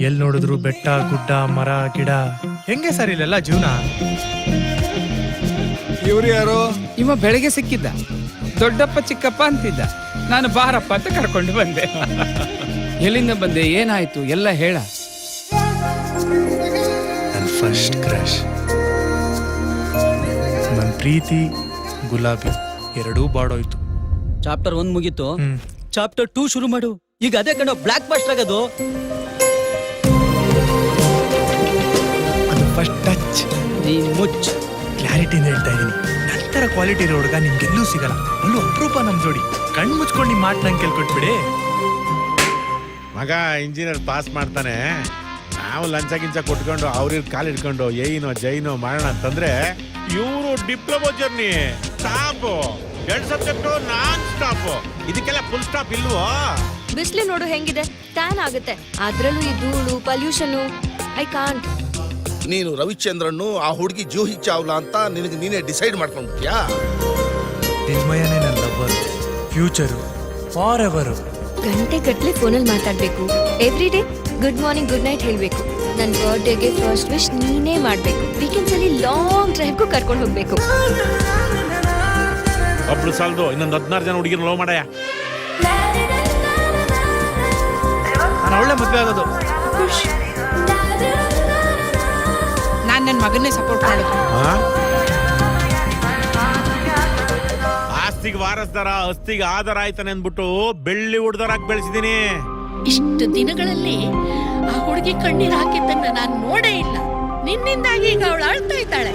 L ನೋಡಿದ್ರು ಬೆಟ್ಟ ಗುಡ್ಡ ಮರ ಗಿಡ. ಹೆಂಗೆ ಸರ್ ಇಲ್ಲೆಲ್ಲ ಜೀವನ? ಇವ್ರು ಯಾರು? ಇವ ಬೆಳಗ್ಗೆ ಸಿಕ್ಕಿದ್ದ, ದೊಡ್ಡಪ್ಪ ಚಿಕ್ಕಪ್ಪ ಅಂತಿದ್ದ. ನಾನು ಬಾರಪ್ಪ ಅಂತ ಕರ್ಕೊಂಡು ಬಂದೆ. ಎಲ್ಲಿಂದ ಬಂದೆ, ಏನಾಯ್ತು ಎಲ್ಲ ಹೇಳ. ನನ್ನ ಫಸ್ಟ್ ಕ್ರಶ್, ನನ್ನ ಪ್ರೀತಿ ಗುಲಾಬಿ ಎರಡೂ ಬಾಡೋಯ್ತು. ಚಾಪ್ಟರ್ 1 ಮುಗೀತು, ಚಾಪ್ಟರ್ 2 ಶುರು ಮಾಡು. ಈಗ ಅದೇ ಕಣೋ ಬ್ಲಾಕ್ ಬಸ್ಟರ್ ಆಗೋದು. ಅದು ಫಸ್ಟ್ ಟಚ್. ನೀ ಮುಚ್ಚ. ಕ್ಲಾರಿಟಿಯಿಂದ ಹೇಳ್ತಾ ಇದ್ದೀನಿ, ನಂತರ ಕ್ವಾಲಿಟಿ ಇರೋ ಹುಡುಗ ನಿಮ್ಗೆಲ್ಲೂ ಸಿಗಲ್ಲ. ಅಲ್ಲೂ ಅಪರೂಪ ನಮ್ ಜೋಡಿ. ಕಣ್ ಮುಚ್ಕೊಂಡು ನಿಮ್ಮ ಮಾತು ನಂಗೆ ಕೇಳ್ಕೊಟ್ಬಿಡಿ. ಮಗ ಇಂಜಿನಿಯರ್ ಪಾಸ್ ಮಾಡ್ತಾನೆ, ನಾವು ಲಂಚ ಗಿಂಚ ಕೊಟ್ಕೊಂಡು ಅವ್ರಿಗೆ ಕಾಲ್ ಇಟ್ಕೊಂಡು ಏನೋ ಜೈನೋ ಮಾಡೋಣ ಅಂತಂದ್ರೆ ಇವರು diploma journey stop, 2 subject non stop. ಇದಕ್ಕೆಲ್ಲ ಫುಲ್ ಸ್ಟಾಪ್ ಇಲ್ವೋ? ಬಿಸ್ಲು ನೋಡು ಹೆಂಗಿದೆ, ಟ್ಯಾನ್ ಆಗುತ್ತೆ. ಅದ್ರಲ್ಲೂ ಈ ಧೂಳು ಪೊಲ್ಯೂಷನ್, ಐ ಕಾಂಟ್. ನೀನು ರವಿಚಂದ್ರನ್ನು ಆ ಹುಡುಗಿ ಜೂಹಿ ಚಾವ್ಲಾ ಅಂತ ನಿನಗೆ ನೀನೇ ಡಿಸೈಡ್ ಮಾಡ್ಕೊಂಡ್ಬಿಟ್ಯಾ? ನಿರ್ಮಯನೇ ನನ್ನ ಲವ್ವರ್, ಫ್ಯೂಚರು, ಫಾರ್ ಎವರು. ಗಂಟೆ ಗಟ್ಲೆ ಫೋನಲ್ಲಿ ಮಾತಾಡ್ಬೇಕು. Every day good morning good night ಹೇಳ್ಬೇಕು. ನನ್ನ ಬರ್ಡೇಗೆ ಫಸ್ಟ್ ವಿಶ್ ನೀನೇ ಮಾಡ್ಬೇಕು. ವೀಕೆಂಡ್ಸ್ ಅಲ್ಲಿ ಲಾಂಗ್ ಡ್ರೈವ್ಗೂ ಕರ್ಕೊಂಡು ಹೋಗ್ಬೇಕು. ಒಬ್ಳು ಸಾಲದು, ಇನ್ನೊಂದು 16 ಜನ ಹುಡುಗಿನ ಲವ್ ಮಾಡಯ್ಯ. ನಾನು ಒಳ್ಳೆ ಮದುವೆ ಆಗೋದು. ನಾನ್ ನನ್ನ ಮಗನ್ನೇ ಸಪೋರ್ಟ್ ಮಾಡೋದು. ಆಸ್ತಿಗೆ ವಾರಸ್ದಾರ, ಅಸ್ತಿಗೆ ಆಧಾರ ಆಯ್ತಾನೆ ಅಂದ್ಬಿಟ್ಟು ಬೆಳ್ಳಿ ಹುಡ್ದಾರಾಗಿ ಬೆಳೆಸಿದೀನಿ. ಇಷ್ಟು ದಿನಗಳಲ್ಲಿ ಆ ಹುಡುಗಿ ಕಣ್ಣೀರ್ ಹಾಕಿದ್ದನ್ನ ನಾನು ನೋಡೇ ಇಲ್ಲ. ನಿನ್ನಿಂದಾಗಿ ಈಗ ಅವಳು ಅಳ್ತಾ ಇದ್ದಾಳೆ.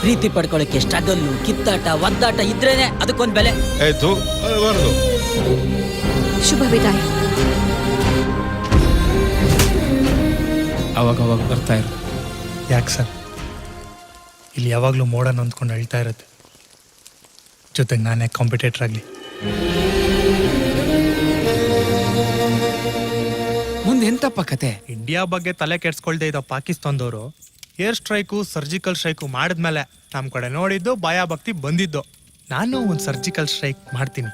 ಪ್ರೀತಿ ಪಡ್ಕೊಳಕ್ಕೆ ಸ್ಟ್ರಗಲ್ಲು, ಕಿತ್ತಾಟ, ಒದ್ದಾಟ ಇದ್ರೇನೆ ಅದಕ್ಕೊಂದು ಬೆಲೆ. ಶುಭ ವಿದಾಯ. ಅವಾಗ ಬರ್ತಾ ಇರು. ಯಾಕೆ ಸರ್? ಇಲ್ಲಿ ಯಾವಾಗಲೂ ಮೋಡ ನೊಂದ್ಕೊಂಡು ಅಳ್ತಾ ಇರುತ್ತೆ. ಜೊತೆಗೆ ನಾನೇ ಕಾಂಪಿಟೇಟರ್ ಆಗಲಿ. ಮುಂದೆ ಎಂತಪ್ಪ ಕತೆ? ಇಂಡಿಯಾ ಬಗ್ಗೆ ತಲೆ ಕೆಡ್ಸ್ಕೊಳ್ದೆ ಇದ್ದ ಪಾಕಿಸ್ತಾನದವರು ಏರ್ ಸ್ಟ್ರೈಕು ಸರ್ಜಿಕಲ್ ಸ್ಟ್ರೈಕು ಮಾಡಿದ್ಮೇಲೆ ನಮ್ಮ ಕಡೆ ನೋಡಿದ್ದು ಭಯ ಭಕ್ತಿ ಬಂದಿದ್ದು. ನಾನು ಒಂದು ಸರ್ಜಿಕಲ್ ಸ್ಟ್ರೈಕ್ ಮಾಡ್ತೀನಿ.